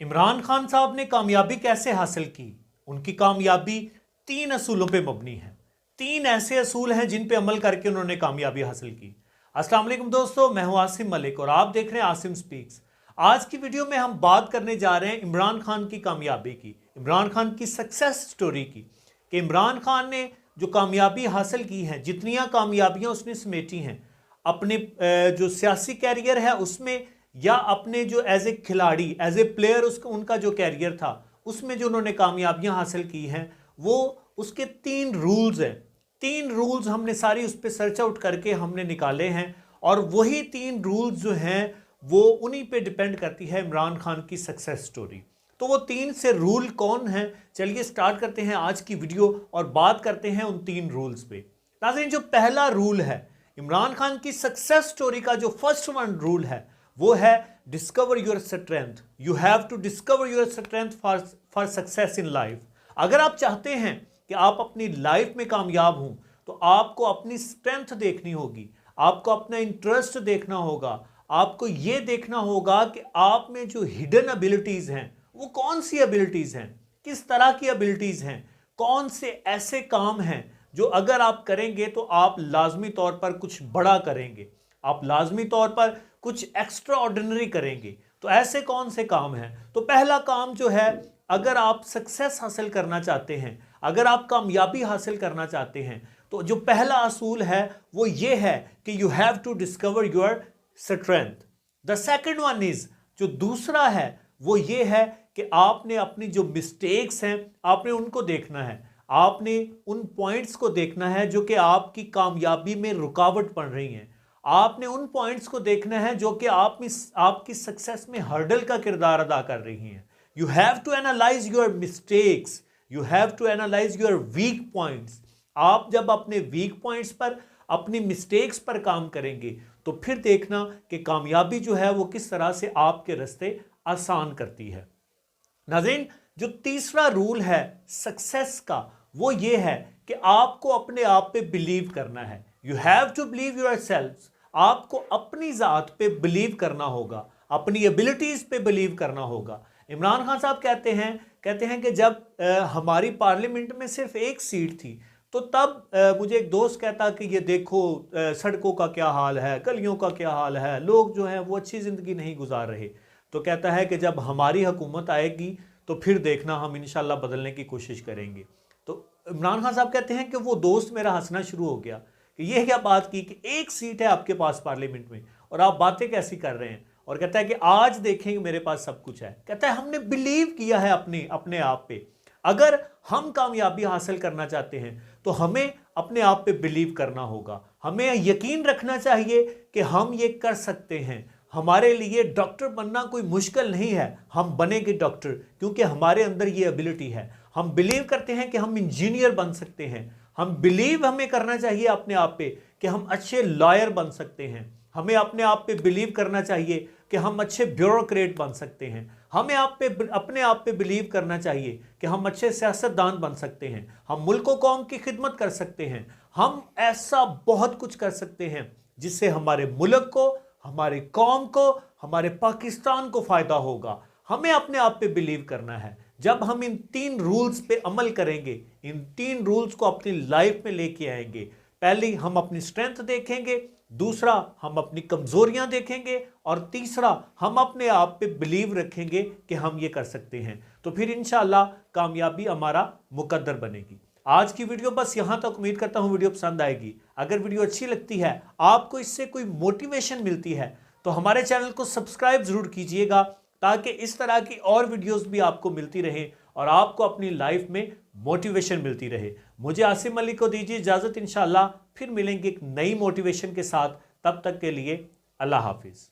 इमरान खान साहब ने कामयाबी कैसे हासिल की? उनकी कामयाबी 3 असूलों पे मबनी है। 3 ऐसे असूल हैं जिन पे अमल करके उन्होंने कामयाबी हासिल की। अस्सलाम वालेकुम दोस्तों, मैं हूं आसिम मलिक और आप देख रहे हैं आसिम स्पीक्स। आज की वीडियो में हम बात करने जा रहे हैं इमरान खान की कामयाबी की, इमरान खान की सक्सेस स्टोरी की, कि इमरान खान ने जो कामयाबी हासिल की है, जितनियां कामयाबियां उसने समेटी हैं अपने जो सियासी कैरियर है उसमें, या अपने जो एज ए खिलाड़ी, एज ए प्लेयर, उसका उनका जो कैरियर था उसमें जो उन्होंने कामयाबियां हासिल की हैं, वो उसके 3 रूल्स हैं। 3 रूल्स हमने सारी उस पर सर्च आउट करके हमने निकाले हैं, और वही 3 रूल्स जो हैं वो उन्हीं पे डिपेंड करती है इमरान खान की सक्सेस स्टोरी। तो वो 3 से रूल कौन हैं, चलिए स्टार्ट करते हैं आज की वीडियो और बात करते हैं उन 3 रूल्स पे। नाज़रीन, जो पहला रूल है इमरान खान की सक्सेस स्टोरी का, जो फर्स्ट वन रूल है वो है discover your strength. You have to discover your strength for success in life. अगर आप चाहते हैं कि आप अपनी लाइफ में कामयाब हों तो आपको अपनी स्ट्रेंथ देखनी होगी, आपको अपना इंटरेस्ट देखना होगा, आपको यह देखना होगा कि आप में जो हिडन एबिलिटीज हैं वो कौन सी एबिलिटीज हैं, किस तरह की एबिलिटीज हैं, कौन से ऐसे काम हैं जो अगर आप करेंगे तो आप लाजमी तौर पर कुछ बड़ा करेंगे, आप लाजमी तौर पर कुछ एक्स्ट्रा ऑर्डिनरी करेंगे। तो ऐसे कौन से काम हैं? तो पहला काम जो है, अगर आप सक्सेस हासिल करना चाहते हैं, अगर आप कामयाबी हासिल करना चाहते हैं, तो जो पहला असूल है वो ये है कि you have to discover your strength. The second one is, जो दूसरा है वो ये है कि आपने अपनी जो मिस्टेक्स हैं आपने उनको देखना है, आपने उन पॉइंट्स को देखना है जो कि आपकी कामयाबी में रुकावट बन रही हैं, आपने उन पॉइंट्स को देखना है जो कि आपकी सक्सेस में हर्डल का किरदार अदा कर रही हैं। You have to analyse your mistakes, you have to analyse your weak points. आप जब अपने वीक पॉइंट्स पर, अपनी मिस्टेक्स पर काम करेंगे तो फिर देखना कि कामयाबी जो है वो किस तरह से आपके रास्ते आसान करती है। नाज़रीन, जो तीसरा रूल है सक्सेस का वो ये है कि आपको अपने आप पे बिलीव करना है। You have to believe yourself. आपको अपनी ज़ात पे बिलीव करना होगा, अपनी एबिलिटीज़ पे बिलीव करना होगा। इमरान खान साहब कहते हैं कि जब हमारी पार्लियामेंट में सिर्फ एक सीट थी तो तब मुझे एक दोस्त कहता कि ये देखो सड़कों का क्या हाल है, गलियों का क्या हाल है, लोग जो हैं वो अच्छी ज़िंदगी नहीं गुजार रहे। तो कहता है कि जब हमारी हुकूमत आएगी तो फिर देखना हम इंशाल्लाह बदलने की कोशिश करेंगे। तो इमरान खान साहब कहते हैं कि वो दोस्त मेरा हंसना शुरू हो गया कि ये क्या बात की कि एक सीट है आपके पास पार्लियामेंट में और आप बातें कैसी कर रहे हैं। और कहता है कि आज देखेंगे मेरे पास सब कुछ है। कहता है हमने बिलीव किया है अपने आप पे। अगर हम कामयाबी हासिल करना चाहते हैं तो हमें अपने आप पे बिलीव करना होगा, हमें यकीन रखना चाहिए कि हम ये कर सकते हैं। हमारे लिए डॉक्टर बनना कोई मुश्किल नहीं है, हम बनेंगे डॉक्टर क्योंकि हमारे अंदर ये एबिलिटी है। हम बिलीव करते हैं कि हम इंजीनियर बन सकते हैं, हम बिलीव हमें करना चाहिए अपने आप पे कि हम अच्छे लॉयर बन सकते हैं, हमें अपने आप पे बिलीव करना चाहिए कि हम अच्छे ब्यूरोक्रेट बन सकते हैं, हमें अपने आप पे बिलीव करना चाहिए कि हम अच्छे सियासतदान बन सकते हैं, हम मुल्क व कौम की खिदमत कर सकते हैं, हम ऐसा बहुत कुछ कर सकते हैं जिससे हमारे मुल्क को, हमारे कौम को, हमारे पाकिस्तान को फायदा होगा। हमें अपने आप पे बिलीव करना है। जब हम इन 3 रूल्स पे अमल करेंगे, इन 3 रूल्स को अपनी लाइफ में लेके आएंगे, पहली हम अपनी स्ट्रेंथ देखेंगे, दूसरा हम अपनी कमजोरियां देखेंगे, और तीसरा हम अपने आप पे बिलीव रखेंगे कि हम ये कर सकते हैं, तो फिर इंशाल्लाह कामयाबी हमारा मुकद्दर बनेगी। आज की वीडियो बस यहाँ तक। उम्मीद करता हूँ वीडियो पसंद आएगी। अगर वीडियो अच्छी लगती है, आपको इससे कोई मोटिवेशन मिलती है, तो हमारे चैनल को सब्सक्राइब जरूर कीजिएगा ताकि इस तरह की और वीडियोस भी आपको मिलती रहे और आपको अपनी लाइफ में मोटिवेशन मिलती रहे। मुझे आसिम मलिक को दीजिए इजाज़त। इंशाल्लाह फिर मिलेंगे एक नई मोटिवेशन के साथ। तब तक के लिए अल्लाह हाफिज़।